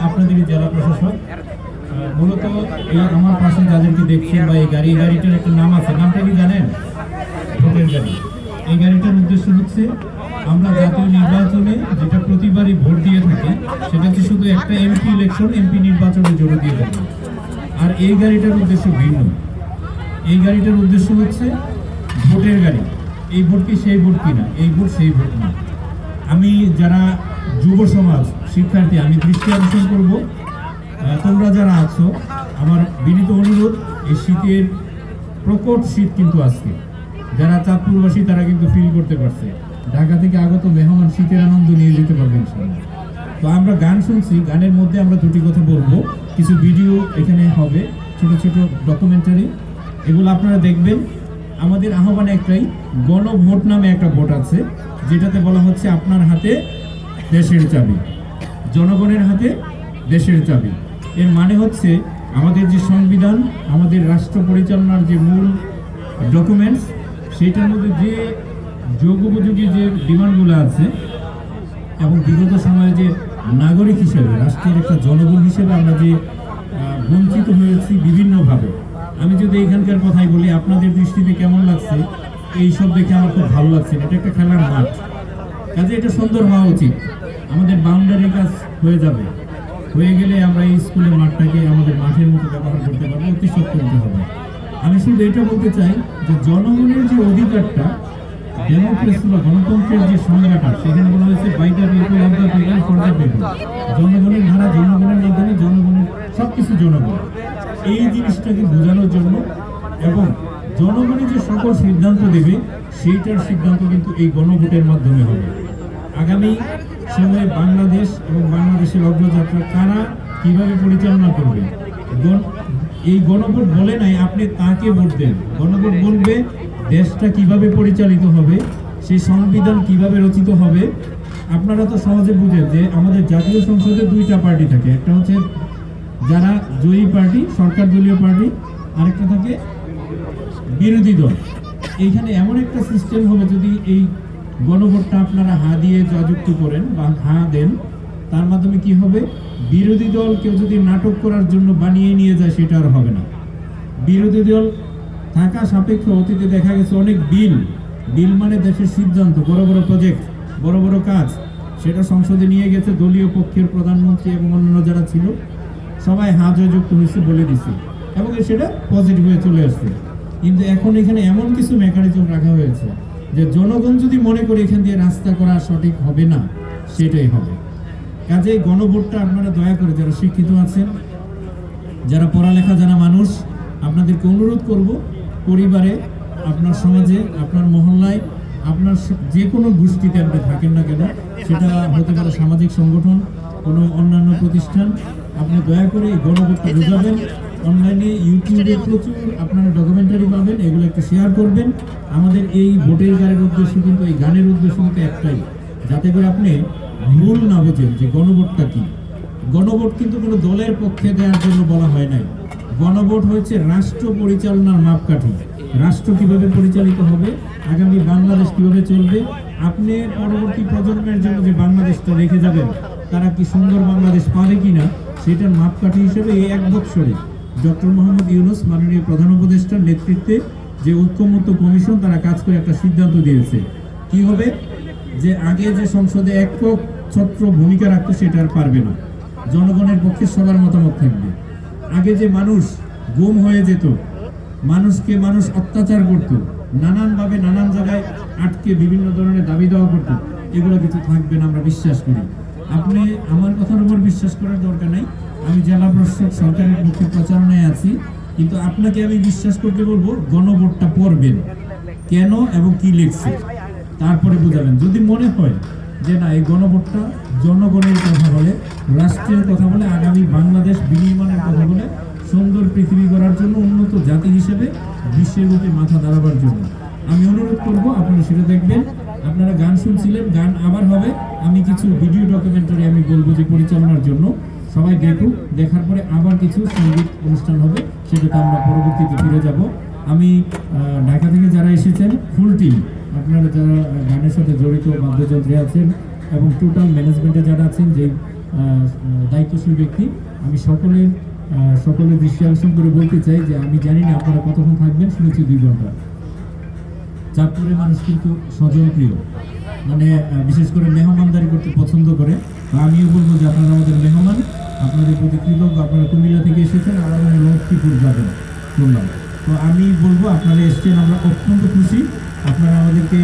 আপনাদেরই জেলা প্রশাসক। মূলত এই আমার পাশে যাদেরকে দেখছেন বা এই গাড়িটার একটা নাম আছে, নামটা কি জানেন? ভোটের গাড়ি। এই গাড়িটার উদ্দেশ্য হচ্ছে আমরা জাতীয় নির্বাচনে যেটা প্রতিবারই ভোট দিয়ে থাকি, সেটা হচ্ছে শুধু একটা এমপি ইলেকশন, এমপি নির্বাচনে জোরে দিয়ে থাকি। আর এই গাড়িটার উদ্দেশ্য ভিন্ন। এই গাড়িটার উদ্দেশ্য হচ্ছে ভোটের গাড়ি। এই ভোট কি সেই ভোট কিনা, এই ভোট সেই ভোট না। আমি যারা যুব সমাজ শিক্ষার্থী, আমি দৃষ্টি আকর্ষণ করব, তোমরা যারা আছো, আমার বিনীত অনুরোধ, এই শীতের প্রকট শীত কিন্তু আজকে যারা চাঁদপুরবাসী তারা কিন্তু ফিল করতে পারছে। ঢাকা থেকে আগত মেহমান শীতের আনন্দ নিয়ে যেতে পারবেন ইনশাআল্লাহ। তো আমরা গান শুনছি, গানের মধ্যে আমরা দুটি কথা বলবো, কিছু ভিডিও এখানে হবে, ছোট ছোট ডকুমেন্টারি, এগুলো আপনারা দেখবেন। আমাদের আহ্বান একটাই, গণভোট নামে একটা ভোট আছে, যেটাতে বলা হচ্ছে আপনার হাতে দেশের চাবি, জনগণের হাতে দেশের চাবি। এর মানে হচ্ছে আমাদের যে সংবিধান, আমাদের রাষ্ট্র পরিচালনার যে মূল ডকুমেন্টস, সেইটার মধ্যে যে যোগোপযোগী যে ডিমান্ডগুলো আছে এবং বিগত সময়ে যে নাগরিক হিসেবে, রাষ্ট্রের একটা জনগণ হিসেবে আমরা যে বঞ্চিত হয়েছি বিভিন্নভাবে। আমি যদি এখানকার কথাই বলি, আপনাদের দৃষ্টিতে কেমন লাগছে এইসব দেখে আমার খুব ভালো লাগছে। এটা একটা খেলার মাঠ, কাজে এটা সুন্দর হওয়া উচিত। আমাদের বাউন্ডারি কাজ হয়ে যাবে, হয়ে গেলে আমরা এই স্কুলের মাঠটাকে আমাদের মাঠের মতো ব্যবহার করতে পারবো, অতি সত্য করতে হবে। আমি শুধু এটা বলতে চাই যে জনগণের যে অধিকারটা, ডেমোক্রেসি বা গণতন্ত্রের যে সংজ্ঞাটা, সেখানে বলা হয়েছে by the people, of the people, for the people. জনগণের ধারা, জনগণের মাধ্যমে, জনগণের সবকিছু জনগণ, এই জিনিসটাকে বোঝানোর জন্য, এবং জনগণই যে সকল সিদ্ধান্ত দেবে সেইটার সিদ্ধান্ত কিন্তু এই গণভোটের মাধ্যমে হবে। আগামী সময়ে বাংলাদেশ এবং বাংলাদেশের অগ্রযাত্রা কারা কিভাবে পরিচালনা করবে, এই গণভোট বলে নাই আপনি তাকে ভোট দেন। গণভোট বলবে দেশটা কিভাবে পরিচালিত হবে, সেই সংবিধান কিভাবে রচিত হবে। আপনারা তো সহজে বুঝেন যে আমাদের জাতীয় সংসদে দুইটা পার্টি থাকে, একটা হচ্ছে যারা জয়ী পার্টি, সরকার দলীয় পার্টি, আরেকটা থাকে বিরোধী দল। এইখানে এমন একটা সিস্টেম হবে, যদি এই গণভোটটা আপনারা হা দিয়ে যুক্ত করেন বা হা দেন, তার মাধ্যমে কি হবে, বিরোধী দল কেউ যদি নাটক করার জন্য বানিয়ে নিয়ে যায় সেটা আর হবে না। বিরোধী দল থাকা সাপেক্ষে অতীতে দেখা গেছে অনেক বিল মানে দেশের সিদ্ধান্ত, বড় বড় প্রজেক্ট, বড় বড় কাজ, সেটা সংসদে নিয়ে গেছে দলীয় পক্ষের প্রধানমন্ত্রী এবং অন্যান্য যারা ছিল, সবাই হা জয়যুক্ত হয়েছে, বলে দিছে, এবং সেটা পজিটিভ হয়ে চলে আসছে। কিন্তু এখন এখানে এমন কিছু মেকানিজম রাখা হয়েছে যে জনগণ যদি মনে করে এখান দিয়ে রাস্তা করা সঠিক হবে না, সেটাই হবে। কাজেই গণভোটটা আপনারা দয়া করে, যারা শিক্ষিত আছেন, যারা পড়ালেখা জানা মানুষ, আপনাদেরকে অনুরোধ করব, পরিবারে, আপনার সমাজে, আপনার মহল্লায়, আপনার যে কোনো গোষ্ঠীতে আপনি থাকেন না কেন, সেটা হতে পারে সামাজিক সংগঠন, কোনো অন্যান্য প্রতিষ্ঠান, আপনি দয়া করে এই গণভোটটা বোঝাবেন। অনলাইনে ইউটিউবে প্রচুর আপনারা ডকুমেন্টারি পাবেন, এগুলো একটু শেয়ার করবেন। আমাদের এই ভোটের গানের উদ্দেশ্য কিন্তু, এই গানের উদ্দেশ্য কিন্তু একটাই, যাতে করে আপনি ভুল না বোঝেন যে গণভোটটা কি। গণভোট কিন্তু কোনো দলের পক্ষে দেওয়ার জন্য বলা হয় নাই। গণভোট হচ্ছে রাষ্ট্র পরিচালনার মাপকাঠি। রাষ্ট্র কিভাবে পরিচালিত হবে, আগামী বাংলাদেশ কিভাবে চলবে, আপনি পরবর্তী প্রজন্মের জন্য যে বাংলাদেশটা রেখে যাবেন, তারা কি সুন্দর বাংলাদেশ পাবে কিনা, সেটার মাপকাঠি হিসেবে এই 1 বছরে ডক্টর মোহাম্মদ ইউনূস মাননীয় প্রধান উপদেষ্টার নেতৃত্বে যে ঐক্যমত্য কমিশন, তারা কাজ করে একটা সিদ্ধান্ত দিয়েছে। কি হবে, যে আগে যে সংসদে একক ছত্র ভূমিকা রাখতো সেটা আর পারবে না, জনগণের পক্ষে সবার মতামত থাকবে। আগে যে মানুষ গুম হয়ে যেত, মানুষকে মানুষ অত্যাচার করত, নানানভাবে নানান জায়গায় আটকে বিভিন্ন ধরনের দাবি দেওয়া করত, এগুলো কিছু থাকবে না, আমরা বিশ্বাস করি। আপনি আমার কথার উপর বিশ্বাস করার দরকার নেই, আমি জেলা প্রশাসক সরকারের মুখ্য প্রচারণায় আছি, কিন্তু আপনাকে আমি বিশ্বাস করতে বলবো, গণভোটটা পড়বেন কেন এবং কি লিখছে, তারপরে বুঝাবেন। যদি মনে হয় যে না, এই গণভোটটা জনগণের কথা বলে, রাষ্ট্রের কথা বলে, আগামী বাংলাদেশ বিনির্মাণের কথা বলে, সুন্দর পৃথিবী গড়ার জন্য, উন্নত জাতি হিসেবে বিশ্বের বুকে মাথা দাঁড়াবার জন্য, আমি অনুরোধ করব আপনারা সেটা দেখবেন। আপনারা গান শুনছিলেন, গান আবার হবে, আমি কিছু ভিডিও ডকুমেন্টারি আমি বলবো যে পরিচালনার জন্য, সবাই দেখুক, দেখার পরে আবার কিছু সঙ্গীত অনুষ্ঠান হবে, সেটাতে আমরা পরবর্তীতে ফিরে যাব। আমি ঢাকা থেকে যারা এসেছেন, ফুল টিম, আপনারা যারা গানের সাথে জড়িত, বাদ্যযন্ত্রে আছেন এবং টোটাল ম্যানেজমেন্টে যারা আছেন, যে দায়িত্বশীল ব্যক্তি। আমি সকলের দৃষ্টি আকর্ষণ করে বলতে চাই যে আমি জানি না আপনারা কতক্ষণ থাকবেন, শুনেছি 2 ঘন্টা। চাঁদপুরের মানুষ কিন্তু স্বজনপ্রিয়, মানে বিশেষ করে মেহমানদারি করতে পছন্দ করে। আমিও বলবো যে আপনারা আমাদের মেহমান, আপনাদের প্রতি কৃতজ্ঞ। আপনারা কুমিল্লা থেকে এসেছেন, আরামে লক্ষ্মীপুর যাবেন শুনলাম। তো আমি বলবো আপনারা এসেছেন, আমরা অত্যন্ত খুশি। আপনারা আমাদেরকে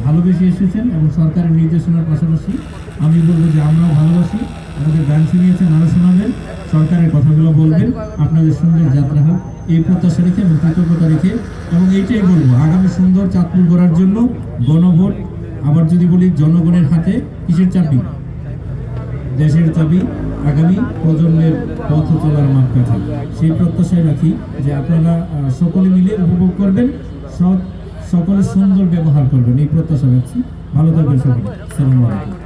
ভালোবেসে এসেছেন এবং সরকারের নির্দেশনার পাশাপাশি আমি বলবো যে আমরাও ভালোবাসি। আমাদের গান শুনিয়েছেন, আরও শোনাবেন, সরকারের কথাগুলো বলবেন। আপনাদের সুন্দর যাত্রা হোক এই প্রত্যাশা রেখে এবং কৃতজ্ঞতা রেখে, এবং এইটাই বলবো আগামী সুন্দর চাঁদপুর গড়ার জন্য গণভোট, আবার যদি বলি জনগণের হাতে কিসের চাবি? দেশের চাবি, আগামী প্রজন্মের পথ চলার মাপকাঠি। সেই প্রত্যাশায় রাখি যে আপনারা সকলে মিলে উপভোগ করবেন, সকলে সুন্দর ব্যবহার করবেন, এই প্রত্যাশা রাখছি। ভালো থাকবেন সকলে। আসসালামু আলাইকুম।